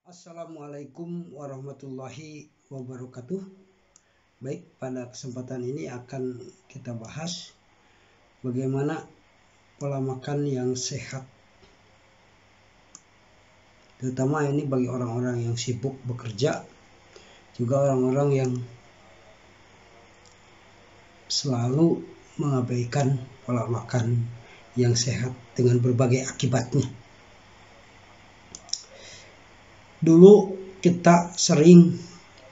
Assalamualaikum warahmatullahi wabarakatuh. Baik, pada kesempatan ini akan kita bahas bagaimana pola makan yang sehat, terutama ini bagi orang-orang yang sibuk bekerja, juga orang-orang yang selalu mengabaikan pola makan yang sehat dengan berbagai akibatnya. Dulu kita sering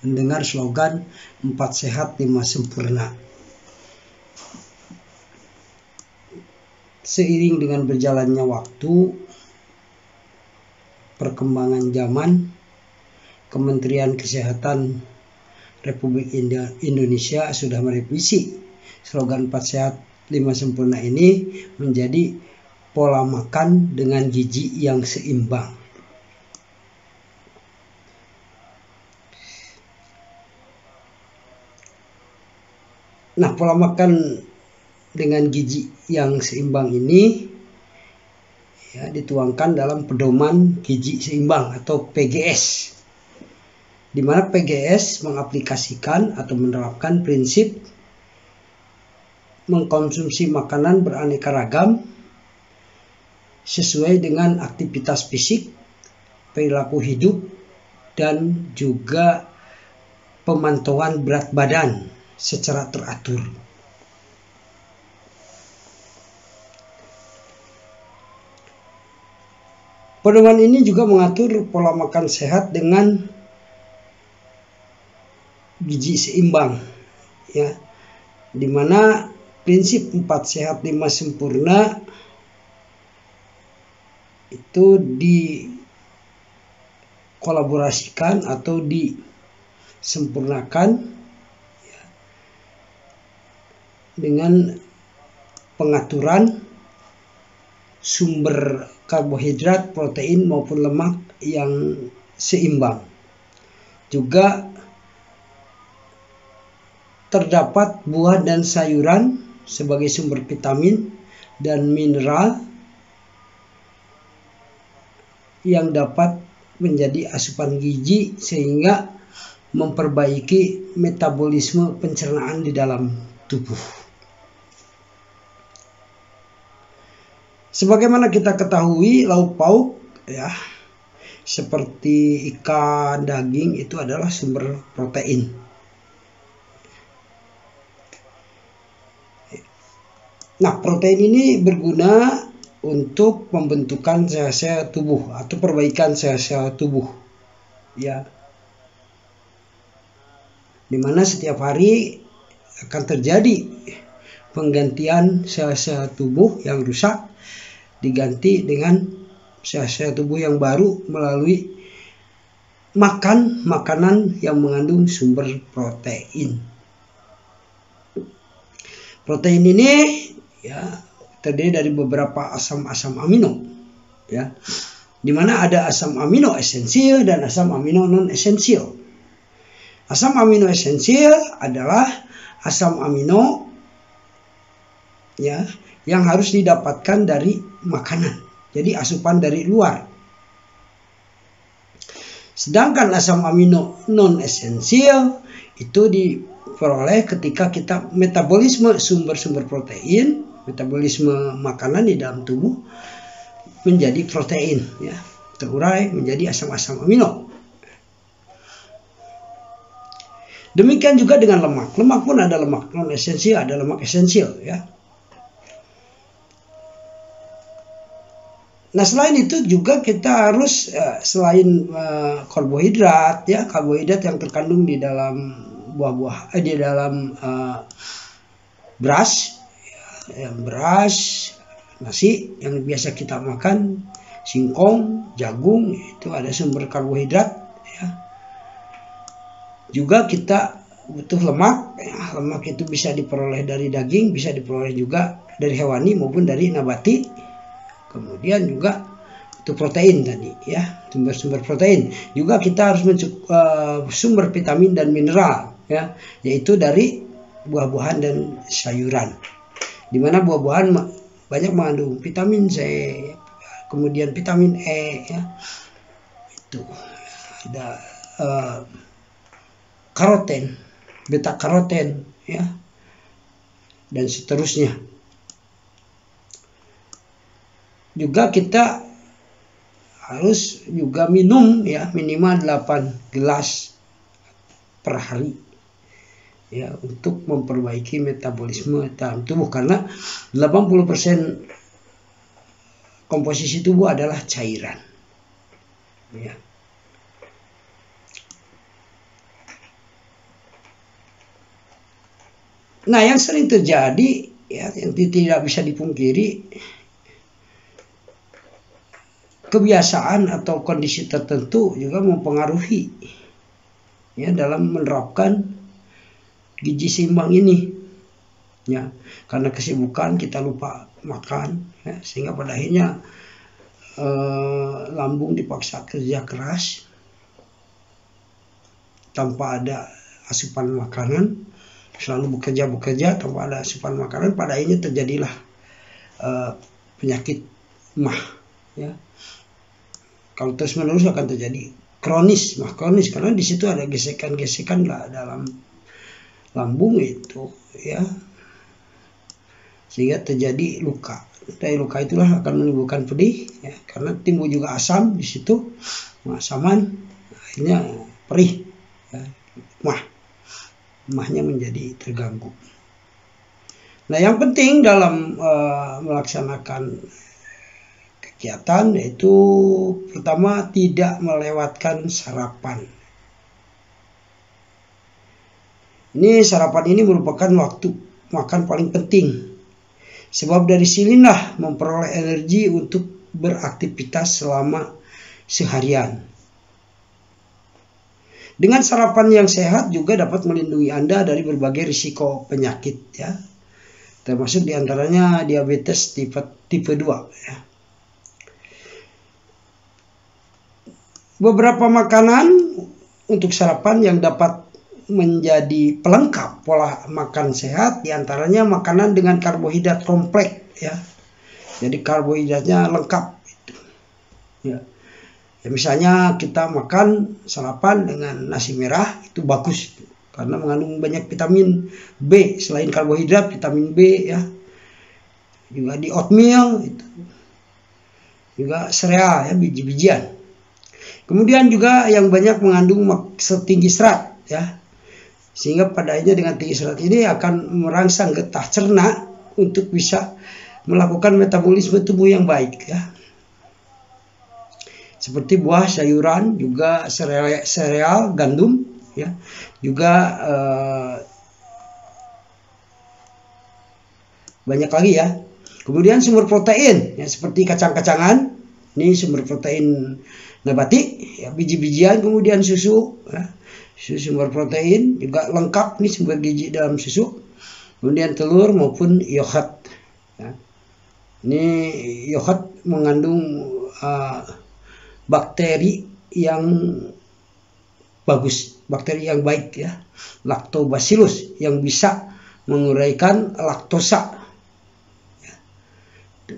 mendengar slogan 4 sehat 5 sempurna. Seiring dengan berjalannya waktu, perkembangan zaman, Kementerian Kesehatan Republik Indonesia sudah merevisi slogan 4 sehat 5 sempurna ini menjadi pola makan dengan gizi yang seimbang. Nah, pola makan dengan gizi yang seimbang ini dituangkan dalam pedoman gizi seimbang atau PGS, di mana PGS mengaplikasikan atau menerapkan prinsip mengkonsumsi makanan beraneka ragam sesuai dengan aktivitas fisik, perilaku hidup, dan juga pemantauan berat badan secara teratur. Pedoman ini juga mengatur pola makan sehat dengan gizi seimbang, di mana prinsip 4 sehat 5 sempurna itu dikolaborasikan atau disempurnakan dengan pengaturan sumber karbohidrat, protein maupun lemak yang seimbang. Juga terdapat buah dan sayuran sebagai sumber vitamin dan mineral yang dapat menjadi asupan gizi sehingga memperbaiki metabolisme pencernaan di dalam tubuh. Sebagaimana kita ketahui, lauk pauk seperti ikan, daging itu adalah sumber protein. Nah, protein ini berguna untuk pembentukan sel-sel tubuh atau perbaikan sel-sel tubuh, dimana setiap hari akan terjadi penggantian sel-sel tubuh yang rusak diganti dengan sel-sel tubuh yang baru melalui makan makanan yang mengandung sumber protein. Protein ini terdiri dari beberapa asam amino, di mana ada asam amino esensial dan asam amino non esensial. Asam amino esensial adalah asam amino yang harus didapatkan dari makanan, jadi asupan dari luar. Sedangkan asam amino non esensial itu diperoleh ketika kita metabolisme sumber-sumber protein, metabolisme makanan di dalam tubuh menjadi protein, terurai menjadi asam-asam amino. Demikian juga dengan lemak. Lemak pun ada lemak non esensial, ada lemak esensial, Nah, selain itu juga kita harus selain karbohidrat, karbohidrat yang terkandung di dalam buah-buah, di dalam beras, nasi yang biasa kita makan, singkong, jagung, itu ada sumber karbohidrat, Juga kita butuh lemak. Lemak itu bisa diperoleh dari daging, bisa diperoleh juga dari hewani maupun dari nabati. Kemudian juga itu protein tadi, sumber-sumber protein. Juga kita harus sumber vitamin dan mineral, yaitu dari buah-buahan dan sayuran. Di mana buah-buahan banyak mengandung vitamin C, kemudian vitamin E, itu. ada karoten, beta karoten, ya, dan seterusnya. Juga kita harus juga minum, ya, minimal 8 gelas per hari, ya, untuk memperbaiki metabolisme dalam tubuh, karena 80% komposisi tubuh adalah cairan, ya. Nah, yang sering terjadi, ya, yang tidak bisa dipungkiri, kebiasaan atau kondisi tertentu juga mempengaruhi, ya, dalam menerapkan gizi seimbang ini, ya, karena kesibukan kita lupa makan, ya, sehingga pada akhirnya lambung dipaksa kerja keras tanpa ada asupan makanan, selalu bekerja tanpa ada asupan makanan, pada akhirnya terjadilah penyakit mah, ya. Kalau terus menerus akan terjadi kronis, mah kronis, karena di situ ada gesekan-gesekan lah dalam lambung itu, ya, sehingga terjadi luka. Dari luka itulah akan menimbulkan pedih, ya, karena timbul juga asam di situ, asaman, akhirnya perih, ya, mahnya menjadi terganggu. Nah, yang penting dalam melaksanakan kegiatan yaitu pertama tidak melewatkan sarapan. Ini sarapan ini merupakan waktu makan paling penting, sebab dari sinilah memperoleh energi untuk beraktivitas selama seharian. Dengan sarapan yang sehat juga dapat melindungi Anda dari berbagai risiko penyakit, ya, termasuk diantaranya diabetes tipe 2, ya. Beberapa makanan untuk sarapan yang dapat menjadi pelengkap pola makan sehat, diantaranya makanan dengan karbohidrat kompleks, ya, jadi karbohidratnya lengkap, ya. Ya, misalnya kita makan sarapan dengan nasi merah, itu bagus karena mengandung banyak vitamin B, selain karbohidrat vitamin B, ya, juga di oatmeal itu juga sereal, ya, biji-bijian. Kemudian juga yang banyak mengandung setinggi serat, ya, sehingga pada akhirnya dengan tinggi serat ini akan merangsang getah cerna untuk bisa melakukan metabolisme tubuh yang baik, ya. Seperti buah, sayuran, juga sereal, gandum, ya, juga banyak lagi, ya. Kemudian sumber protein, ya, seperti kacang-kacangan, ini sumber protein nabati, ya, biji-bijian, kemudian susu, ya, susu sumber protein juga lengkap, ini sumber gizi dalam susu. Kemudian telur maupun yogurt, ya. Ini yogurt mengandung bakteri yang bagus, bakteri yang baik, ya, lactobacillus, yang bisa menguraikan laktosa, ya,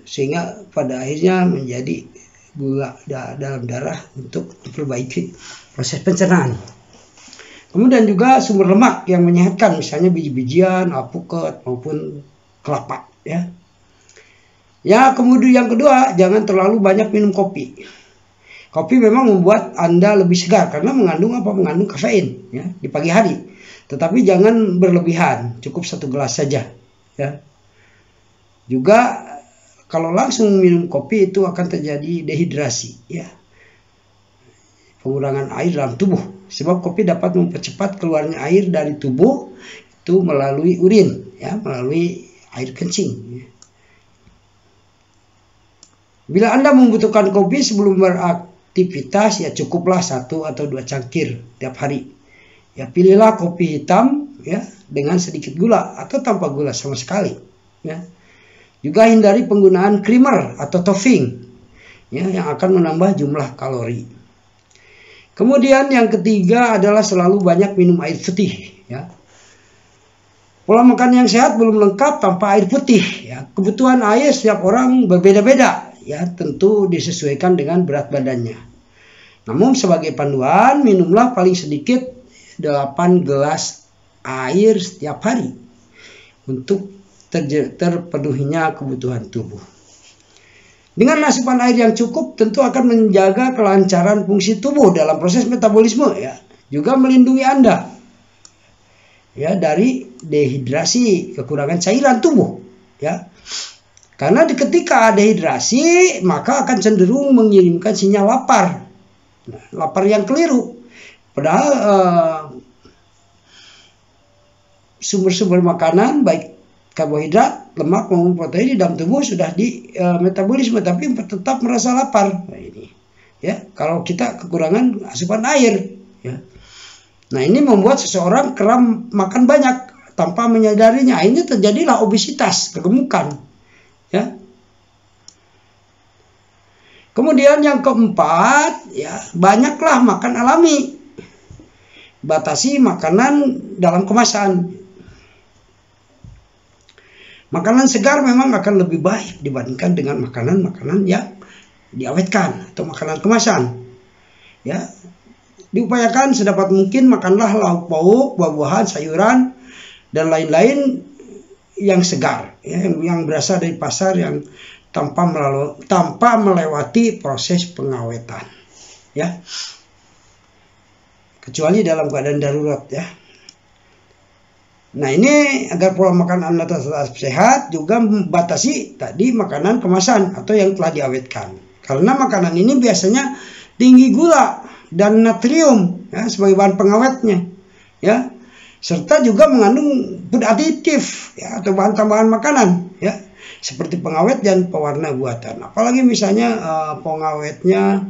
sehingga pada akhirnya menjadi gula dalam darah untuk memperbaiki proses pencernaan. Kemudian juga sumber lemak yang menyehatkan, misalnya biji-bijian, alpukat maupun kelapa, ya. Ya, kemudian yang kedua, jangan terlalu banyak minum kopi. Kopi memang membuat Anda lebih segar karena mengandung kafein, ya, di pagi hari. Tetapi jangan berlebihan, cukup 1 gelas saja, ya. Juga kalau langsung minum kopi itu akan terjadi dehidrasi, ya, pengurangan air dalam tubuh. Sebab kopi dapat mempercepat keluarnya air dari tubuh itu melalui urin, ya, melalui air kencing, ya. Bila Anda membutuhkan kopi sebelum beraktivitas, ya cukuplah 1 atau 2 cangkir tiap hari. Ya, pilihlah kopi hitam, ya, dengan sedikit gula atau tanpa gula sama sekali, ya. Juga hindari penggunaan creamer atau topping, ya, yang akan menambah jumlah kalori. Kemudian yang ketiga adalah selalu banyak minum air putih, ya. Pola makan yang sehat belum lengkap tanpa air putih, ya. Kebutuhan air setiap orang berbeda-beda, ya, tentu disesuaikan dengan berat badannya. Namun sebagai panduan, minumlah paling sedikit 8 gelas air setiap hari untuk terpenuhinya kebutuhan tubuh. Dengan asupan air yang cukup tentu akan menjaga kelancaran fungsi tubuh dalam proses metabolisme, ya. Juga melindungi Anda, ya, dari dehidrasi, kekurangan cairan tubuh, ya. Karena ketika dehidrasi maka akan cenderung mengirimkan sinyal lapar. Nah, lapar yang keliru. Padahal sumber-sumber makanan baik karbohidrat, lemak maupun protein di dalam tubuh sudah di metabolisme, tapi tetap merasa lapar. Nah, ini, ya, kalau kita kekurangan asupan air, ya. Nah, ini membuat seseorang kerap makan banyak tanpa menyadarinya. Ini terjadilah obesitas, kegemukan, ya. Kemudian yang keempat, ya, banyaklah makan alami. Batasi makanan dalam kemasan. Makanan segar memang akan lebih baik dibandingkan dengan makanan-makanan yang diawetkan atau makanan kemasan. Ya, diupayakan sedapat mungkin makanlah lauk pauk, buah-buahan, sayuran dan lain-lain yang segar, ya, yang berasal dari pasar, yang tanpa melewati proses pengawetan, ya. Kecuali dalam keadaan darurat, ya. Nah, ini agar pola makan Anda tetap sehat, juga membatasi tadi makanan kemasan atau yang telah diawetkan. Karena makanan ini biasanya tinggi gula dan natrium, ya, sebagai bahan pengawetnya, ya. Serta juga mengandung food aditif, ya, atau bahan tambahan makanan, ya, seperti pengawet dan pewarna buatan. Apalagi misalnya pengawetnya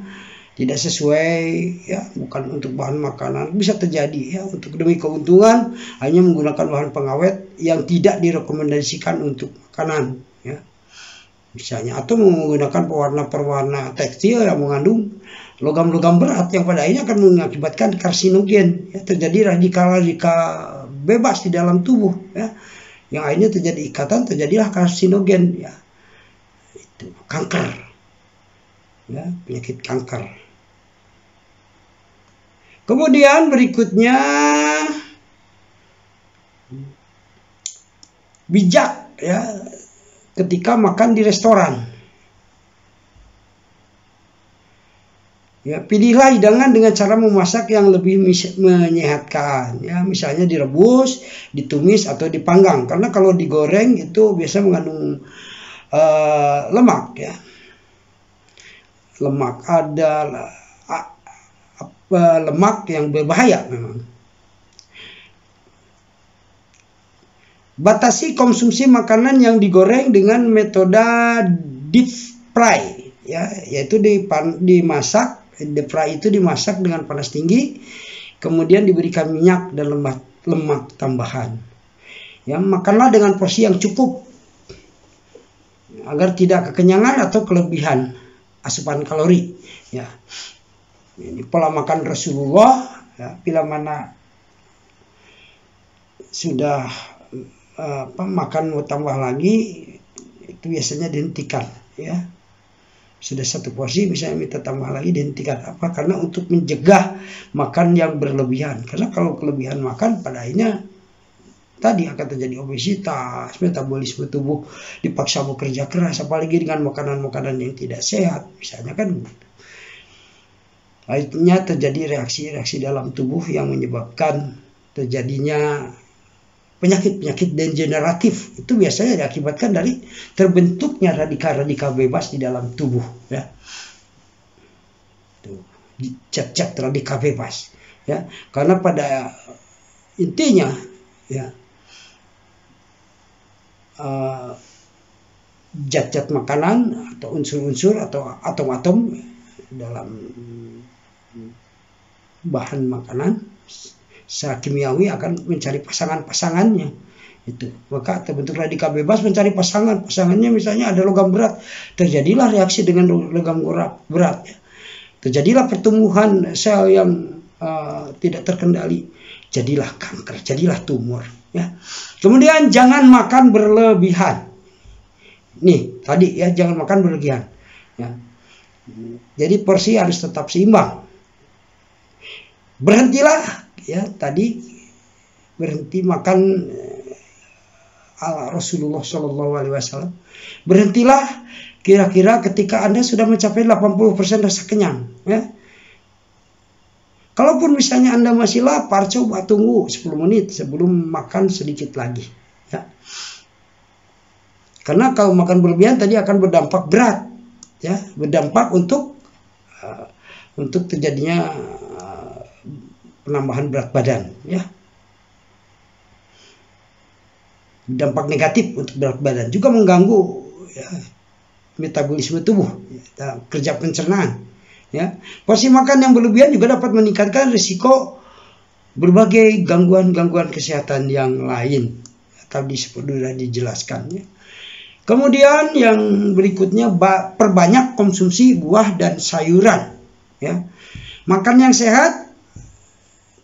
tidak sesuai, ya, bukan untuk bahan makanan, bisa terjadi, ya, untuk demi keuntungan hanya menggunakan bahan pengawet yang tidak direkomendasikan untuk makanan, ya, misalnya, atau menggunakan pewarna tekstil yang mengandung logam-logam berat yang pada akhirnya akan mengakibatkan karsinogen, ya, terjadi radikal bebas di dalam tubuh, ya, yang akhirnya terjadi ikatan, terjadilah karsinogen, ya, itu kanker, ya, penyakit kanker. Kemudian berikutnya, bijak, ya, ketika makan di restoran. Ya, pilihlah hidangan dengan cara memasak yang lebih menyehatkan, ya, misalnya direbus, ditumis atau dipanggang. Karena kalau digoreng itu biasa mengandung lemak, ya. Lemak adalah lemak yang berbahaya memang. Batasi konsumsi makanan yang digoreng dengan metode deep fry, ya, yaitu dimasak. Deep fry itu dimasak dengan panas tinggi, kemudian diberikan minyak dan lemak tambahan. Ya, makanlah dengan porsi yang cukup agar tidak kekenyangan atau kelebihan asupan kalori, ya. Ini pola makan Rasulullah, ya, bila mana sudah makan mau tambah lagi, itu biasanya dihentikan, ya. Sudah satu porsi misalnya minta tambah lagi, dihentikan. Apa? Karena untuk mencegah makan yang berlebihan. Karena kalau kelebihan makan pada akhirnya tadi akan terjadi obesitas, metabolisme tubuh dipaksa bekerja keras, apalagi dengan makanan-makanan yang tidak sehat, misalnya, kan. Akhirnya terjadi reaksi-reaksi dalam tubuh yang menyebabkan terjadinya penyakit-penyakit degeneratif. Itu biasanya diakibatkan dari terbentuknya radikal-radikal bebas di dalam tubuh, ya. Zat-zat radikal bebas, ya. Karena pada intinya, ya, zat-zat makanan atau unsur-unsur atau atom-atom dalam bahan makanan secara kimiawi akan mencari pasangan-pasangannya, itu. Maka terbentuk radikal bebas mencari pasangannya, misalnya ada logam berat, terjadilah reaksi dengan logam berat, ya. Terjadilah pertumbuhan sel yang tidak terkendali, jadilah kanker, jadilah tumor, ya. Kemudian jangan makan berlebihan. Nih tadi, ya, jangan makan berlebihan, ya. Jadi porsi harus tetap seimbang, Berhentilah ya tadi, berhenti makan ala Rasulullah Shallallahu Alaihi Wasallam. Berhentilah kira-kira ketika Anda sudah mencapai 80% rasa kenyang ya. Kalaupun misalnya Anda masih lapar, coba tunggu 10 menit sebelum makan sedikit lagi ya. Karena kalau makan berlebihan tadi akan berdampak berat ya, berdampak untuk terjadinya penambahan berat badan ya. Dampak negatif untuk berat badan, juga mengganggu ya, metabolisme tubuh ya, kerja pencernaan ya. Porsi makan yang berlebihan juga dapat meningkatkan risiko berbagai gangguan-gangguan kesehatan yang lain. Tadi sudah dijelaskan ya. Kemudian yang berikutnya, perbanyak konsumsi buah dan sayuran ya. Makan yang sehat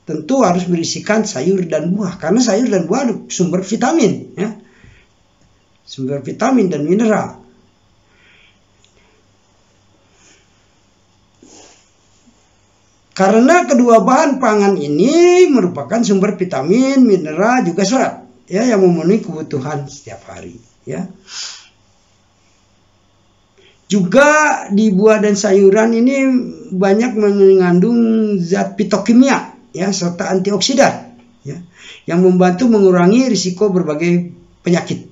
tentu harus berisikan sayur dan buah, karena sayur dan buah sumber vitamin ya, sumber vitamin dan mineral. Karena kedua bahan pangan ini merupakan sumber vitamin, mineral, juga serat ya, yang memenuhi kebutuhan setiap hari ya. Juga di buah dan sayuran ini banyak mengandung zat fitokimia ya, serta antioksidan ya, yang membantu mengurangi risiko berbagai penyakit.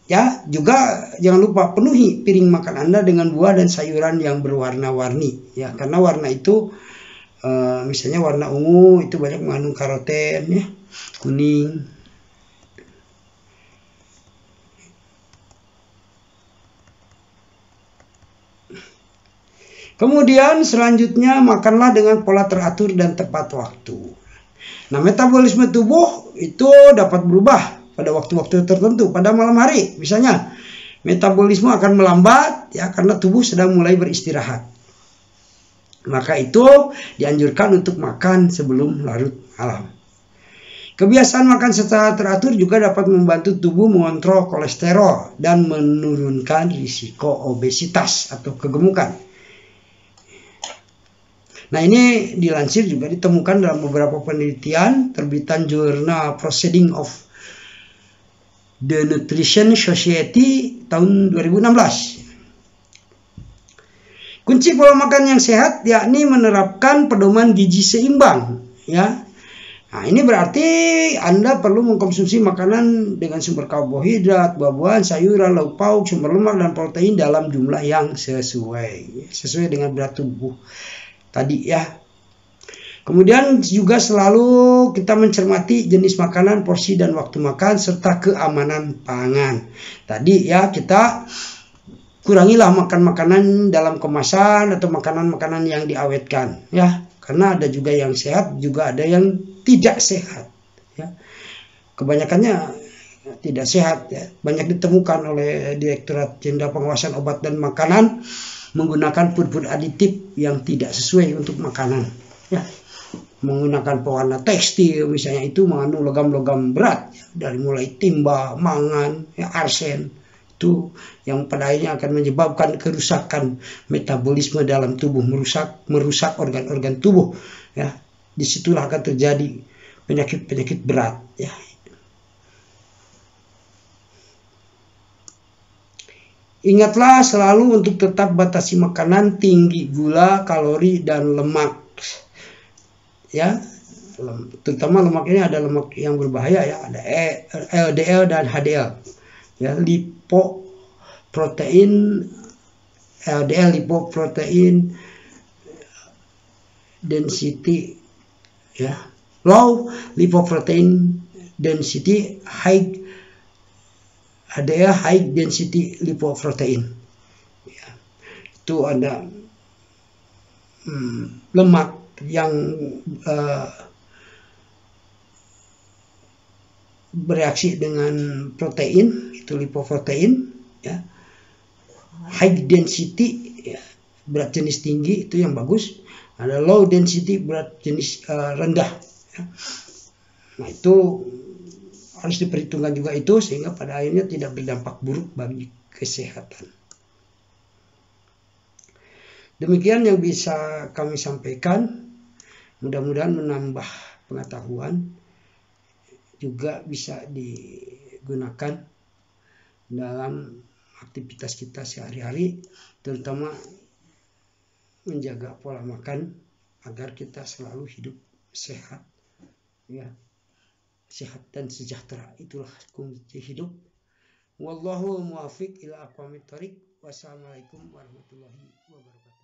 Ya, juga jangan lupa penuhi piring makan Anda dengan buah dan sayuran yang berwarna-warni ya, karena warna itu misalnya warna ungu itu banyak mengandung karoten ya, kuning. Kemudian selanjutnya, makanlah dengan pola teratur dan tepat waktu. Nah, metabolisme tubuh itu dapat berubah pada waktu-waktu tertentu. Pada malam hari misalnya, metabolisme akan melambat ya, karena tubuh sedang mulai beristirahat. Maka itu dianjurkan untuk makan sebelum larut malam. Kebiasaan makan secara teratur juga dapat membantu tubuh mengontrol kolesterol dan menurunkan risiko obesitas atau kegemukan. Nah, ini dilansir juga ditemukan dalam beberapa penelitian terbitan jurnal Proceedings of the Nutrition Society tahun 2016. Kunci pola makan yang sehat yakni menerapkan pedoman gizi seimbang ya. Nah, ini berarti Anda perlu mengkonsumsi makanan dengan sumber karbohidrat, buah-buahan, sayuran, lauk pauk, sumber lemak dan protein dalam jumlah yang sesuai dengan berat tubuh tadi ya. Kemudian juga selalu kita mencermati jenis makanan, porsi dan waktu makan, serta keamanan pangan. Tadi ya, kita kurangilah makan makanan dalam kemasan atau makanan-makanan yang diawetkan ya, karena ada juga yang sehat, juga ada yang tidak sehat ya. Kebanyakannya tidak sehat ya. Banyak ditemukan oleh Direktorat Jenderal Pengawasan Obat dan Makanan menggunakan food aditif yang tidak sesuai untuk makanan ya, menggunakan pewarna tekstil misalnya, itu mengandung logam-logam berat ya, dari mulai timba, mangan ya, arsen, itu yang pada akhirnya akan menyebabkan kerusakan metabolisme dalam tubuh, merusak organ-organ tubuh ya. Disitulah akan terjadi penyakit-penyakit berat ya. Ingatlah selalu untuk tetap batasi makanan tinggi gula, kalori, dan lemak ya. Terutama lemak ini ada lemak yang berbahaya ya, ada LDL dan HDL ya. Lipoprotein, LDL lipoprotein density ya, low lipoprotein density, high HDL high density lipoprotein ya. Itu ada lemak yang bereaksi dengan protein, itu lipoprotein ya. High density ya, berat jenis tinggi, itu yang bagus. Ada low density, berat jenis rendah ya. Nah, itu harus diperhitungkan juga itu, sehingga pada akhirnya tidak berdampak buruk bagi kesehatan. Demikian yang bisa kami sampaikan. Mudah-mudahan menambah pengetahuan, juga bisa digunakan dalam aktivitas kita sehari-hari, terutama menjaga pola makan agar kita selalu hidup sehat, ya, sehat dan sejahtera. Itulah kunci hidup. Wallahu muwaffiq ila aqwamit thoriq. Wassalamualaikum warahmatullahi wabarakatuh.